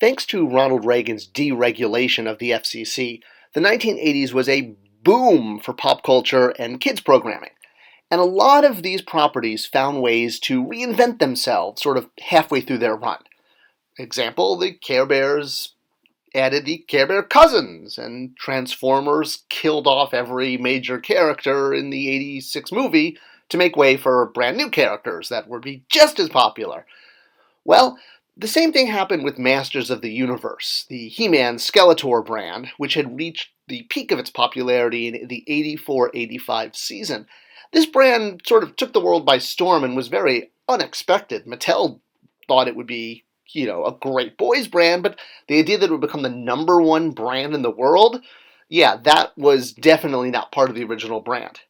Thanks to Ronald Reagan's deregulation of the FCC, the 1980s was a boom for pop culture and kids programming. And a lot of these properties found ways to reinvent themselves sort of halfway through their run. Example, the Care Bears added the Care Bear Cousins, and Transformers killed off every major character in the 86 movie to make way for brand new characters that would be just as popular. Well, the same thing happened with Masters of the Universe, the He-Man Skeletor brand, which had reached the peak of its popularity in the 84-85 season. This brand sort of took the world by storm and was very unexpected. Mattel thought it would be, a great boys brand, but the idea that it would become the #1 brand in the world, that was definitely not part of the original brand.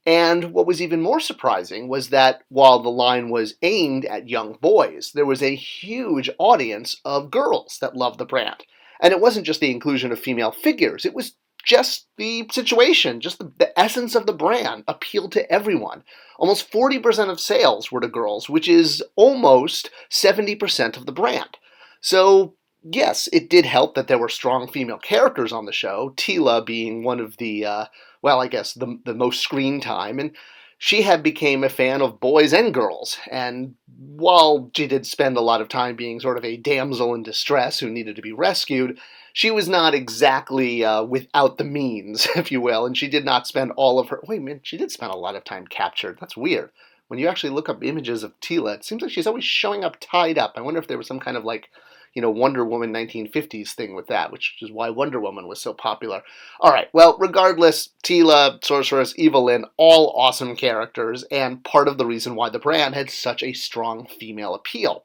And what was even more surprising was that while the line was aimed at young boys, there was a huge audience of girls that loved the brand. And it wasn't just the inclusion of female figures, it was just the situation, just the essence of the brand appealed to everyone. Almost 40% of sales were to girls, which is almost 70% of the brand. So yes, it did help that there were strong female characters on the show, Teela being one of the, the most screen time, and she had became a fan of boys and girls, and while she did spend a lot of time being sort of a damsel in distress who needed to be rescued, she was not exactly without the means, if you will, and she did not spend all of her... Wait a minute, she did spend a lot of time captured. That's weird. When you actually look up images of Teela, it seems like she's always showing up tied up. I wonder if there was some kind of Wonder Woman 1950s thing with that, which is why Wonder Woman was so popular. All right, well, regardless, Teela, Sorceress, Evelyn, all awesome characters, and part of the reason why the brand had such a strong female appeal.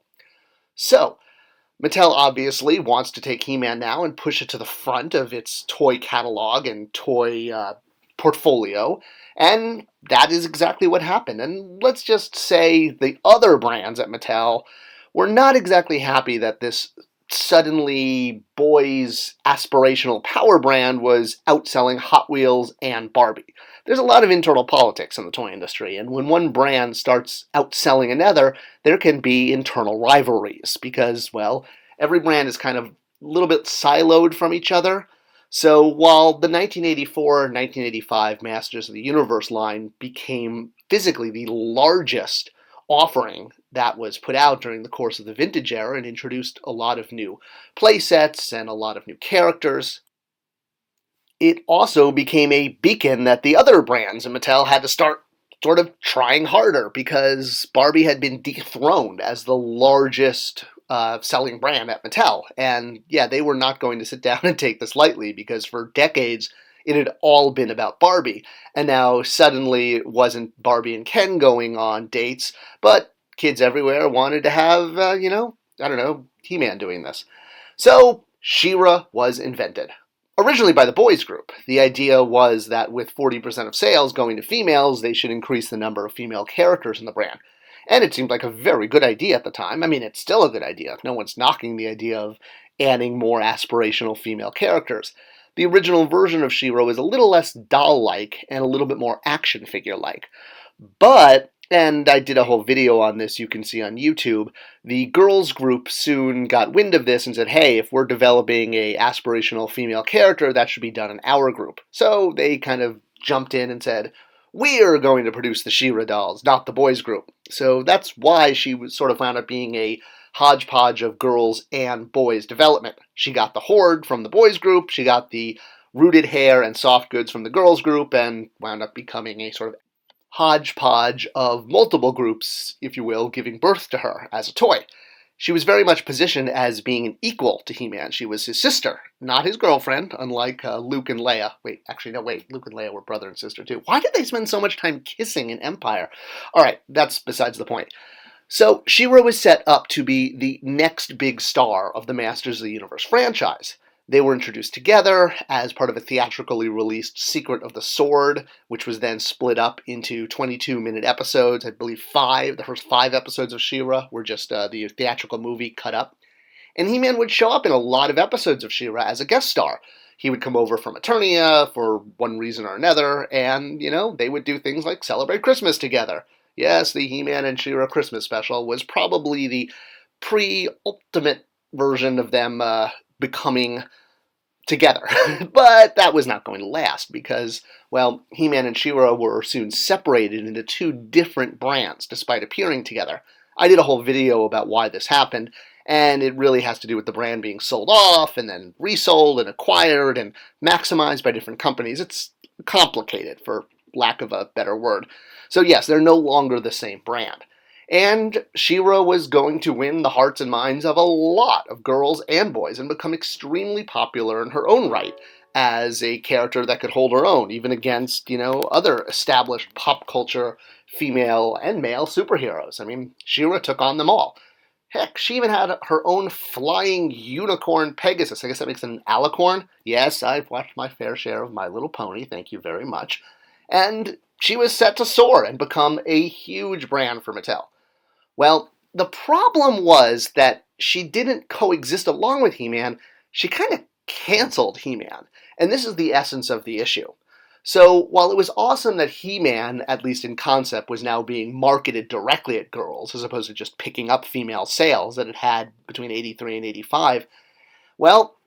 So, Mattel obviously wants to take He-Man now and push it to the front of its toy catalog and toy portfolio, and that is exactly what happened. And let's just say the other brands at Mattel were not exactly happy that this suddenly boys' aspirational power brand was outselling Hot Wheels and Barbie. There's a lot of internal politics in the toy industry, and when one brand starts outselling another, there can be internal rivalries because, well, every brand is kind of a little bit siloed from each other. So while the 1984-1985 Masters of the Universe line became physically the largest offering that was put out during the course of the vintage era and introduced a lot of new playsets and a lot of new characters, it also became a beacon that the other brands in Mattel had to start sort of trying harder because Barbie had been dethroned as the largest selling brand at Mattel. And they were not going to sit down and take this lightly because for decades it had all been about Barbie. And now suddenly it wasn't Barbie and Ken going on dates, but kids everywhere wanted to have, He-Man doing this. So She-Ra was invented. Originally by the boys group. The idea was that with 40% of sales going to females, they should increase the number of female characters in the brand. And it seemed like a very good idea at the time. I mean, it's still a good idea. No one's knocking the idea of adding more aspirational female characters. The original version of She-Ra is a little less doll-like and a little bit more action figure-like. But, and I did a whole video on this you can see on YouTube, the girls group soon got wind of this and said, hey, if we're developing a aspirational female character, that should be done in our group. So they kind of jumped in and said, we're going to produce the She-Ra dolls, not the boys group. So that's why she was sort of wound up being a hodgepodge of girls and boys development. She got the Horde from the boys group, she got the rooted hair and soft goods from the girls group, and wound up becoming a sort of hodgepodge of multiple groups, if you will, giving birth to her as a toy. She was very much positioned as being an equal to He-Man. She was his sister, not his girlfriend, unlike Luke and Leia. Luke and Leia were brother and sister too. Why did they spend so much time kissing in Empire? All right, that's besides the point. So She-Ra was set up to be the next big star of the Masters of the Universe franchise. They were introduced together as part of a theatrically released Secret of the Sword, which was then split up into 22-minute episodes. I believe the first 5 episodes of She-Ra were just the theatrical movie cut up. And He-Man would show up in a lot of episodes of She-Ra as a guest star. He would come over from Eternia for one reason or another, and, they would do things like celebrate Christmas together. Yes, the He-Man and She-Ra Christmas special was probably the pre-ultimate version of them becoming together. But that was not going to last because, well, He-Man and She-Ra were soon separated into two different brands despite appearing together. I did a whole video about why this happened, and it really has to do with the brand being sold off and then resold and acquired and maximized by different companies. It's complicated, for lack of a better word. So yes, they're no longer the same brand. And She-Ra was going to win the hearts and minds of a lot of girls and boys and become extremely popular in her own right as a character that could hold her own, even against, other established pop culture female and male superheroes. I mean, She-Ra took on them all. Heck, she even had her own flying unicorn Pegasus. I guess that makes it an alicorn. Yes, I've watched my fair share of My Little Pony, thank you very much. And she was set to soar and become a huge brand for Mattel. Well, the problem was that she didn't coexist along with He-Man. She kind of canceled He-Man. And this is the essence of the issue. So while it was awesome that He-Man, at least in concept, was now being marketed directly at girls, as opposed to just picking up female sales that it had between 83 and 85, well,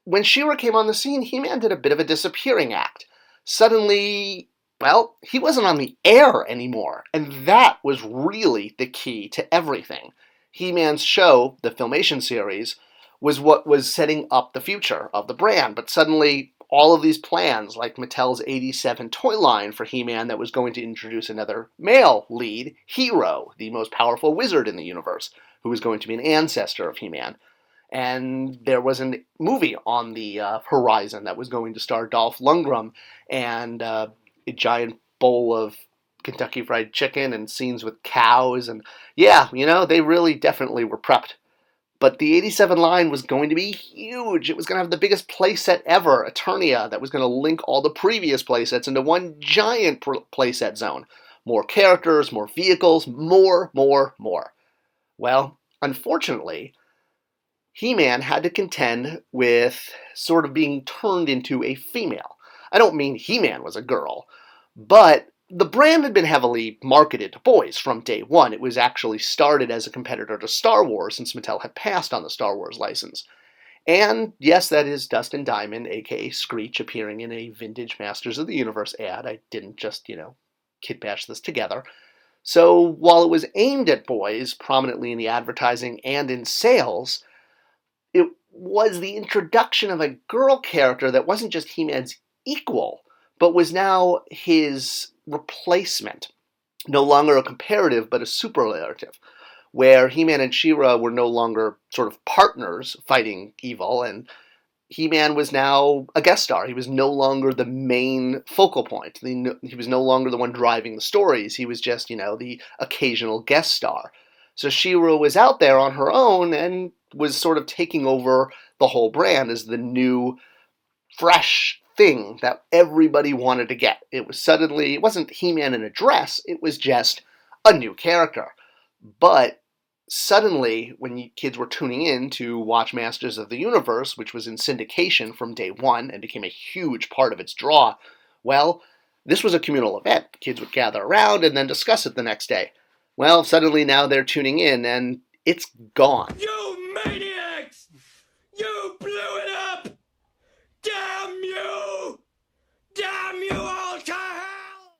when She-Ra came on the scene, He-Man did a bit of a disappearing act. Suddenly, well, he wasn't on the air anymore, and that was really the key to everything. He-Man's show, the Filmation series, was what was setting up the future of the brand, but suddenly all of these plans, like Mattel's 87 toy line for He-Man that was going to introduce another male lead, Hero, the most powerful wizard in the universe, who was going to be an ancestor of He-Man. And there was a movie on the horizon that was going to star Dolph Lundgren and a giant bowl of Kentucky Fried Chicken and scenes with cows. And yeah, they really definitely were prepped. But the 87 line was going to be huge. It was going to have the biggest playset ever, Eternia, that was going to link all the previous playsets into one giant playset zone. More characters, more vehicles, more. Well, unfortunately, He-Man had to contend with sort of being turned into a female. I don't mean He-Man was a girl, but the brand had been heavily marketed to boys from day one. It was actually started as a competitor to Star Wars, since Mattel had passed on the Star Wars license. And yes, that is Dustin Diamond, aka Screech, appearing in a vintage Masters of the Universe ad. I didn't just, kid bash this together. So while it was aimed at boys, prominently in the advertising and in sales, it was the introduction of a girl character that wasn't just He-Man's equal, but was now his replacement. No longer a comparative, but a superlative, where He-Man and She-Ra were no longer sort of partners fighting evil, and He-Man was now a guest star. He was no longer the main focal point. He was no longer the one driving the stories. He was just, the occasional guest star. So She-Ra was out there on her own and was sort of taking over the whole brand as the new, fresh thing that everybody wanted to get. It wasn't He-Man in a dress, it was just a new character. But suddenly, when kids were tuning in to watch Masters of the Universe, which was in syndication from day one and became a huge part of its draw, well, this was a communal event. Kids would gather around and then discuss it the next day. Well, suddenly now they're tuning in and it's gone. You maniacs! You blew it up! Damn you! Damn you all to hell!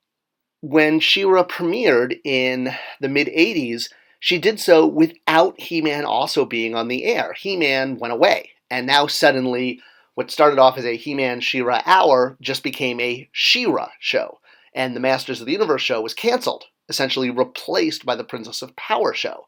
When She-Ra premiered in the mid-80s, she did so without He-Man also being on the air. He-Man went away, and now suddenly what started off as a He-Man She-Ra hour just became a She-Ra show, and the Masters of the Universe show was canceled, essentially replaced by the Princess of Power show.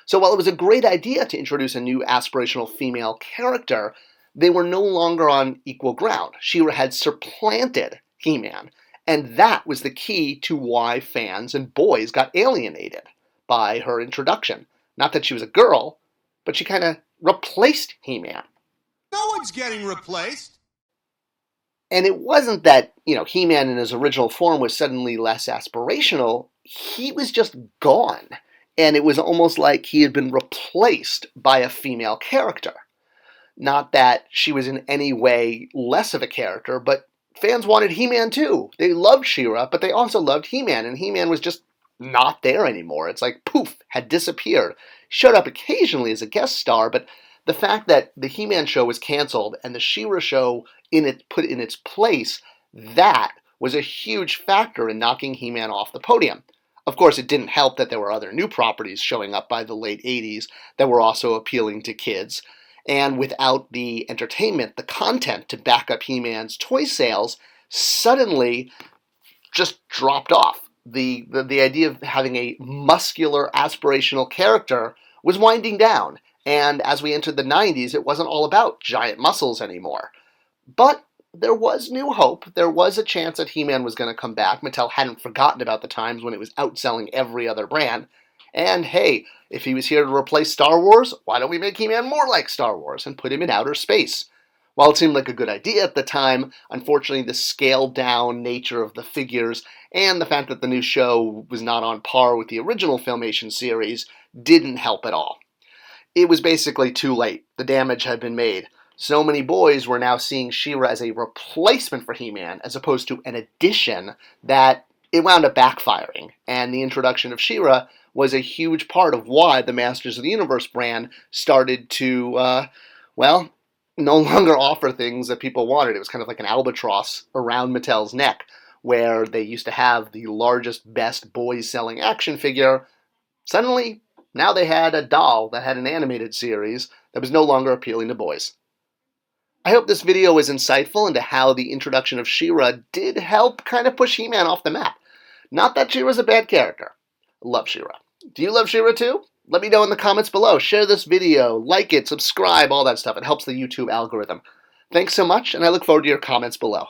So while it was a great idea to introduce a new aspirational female character, they were no longer on equal ground. She-Ra had supplanted He-Man, and that was the key to why fans and boys got alienated by her introduction. Not that she was a girl, but she kind of replaced He-Man. No one's getting replaced. And it wasn't that, He-Man in his original form was suddenly less aspirational. He was just gone. And it was almost like he had been replaced by a female character. Not that she was in any way less of a character, but fans wanted He-Man too. They loved She-Ra, but they also loved He-Man, and He-Man was just not there anymore. It's like, poof, had disappeared. Showed up occasionally as a guest star, but The fact that the He-Man show was canceled and the She-Ra show put in its place, that was a huge factor in knocking He-Man off the podium. Of course, it didn't help that there were other new properties showing up by the late 80s that were also appealing to kids. And without the entertainment, the content to back up He-Man's toy sales suddenly just dropped off. The idea of having a muscular, aspirational character was winding down. And as we entered the 90s, it wasn't all about giant muscles anymore. But there was new hope. There was a chance that He-Man was going to come back. Mattel hadn't forgotten about the times when it was outselling every other brand. And hey, if he was here to replace Star Wars, why don't we make He-Man more like Star Wars and put him in outer space? While it seemed like a good idea at the time, unfortunately the scaled-down nature of the figures and the fact that the new show was not on par with the original Filmation series didn't help at all. It was basically too late. The damage had been made. So many boys were now seeing She-Ra as a replacement for He-Man as opposed to an addition that it wound up backfiring. And the introduction of She-Ra was a huge part of why the Masters of the Universe brand started to, no longer offer things that people wanted. It was kind of like an albatross around Mattel's neck, where they used to have the largest, best boys-selling action figure. Suddenly, now they had a doll that had an animated series that was no longer appealing to boys. I hope this video was insightful into how the introduction of She-Ra did help kind of push He-Man off the map. Not that She-Ra's a bad character. I love She-Ra. Do you love She-Ra too? Let me know in the comments below. Share this video, like it, subscribe, all that stuff. It helps the YouTube algorithm. Thanks so much, and I look forward to your comments below.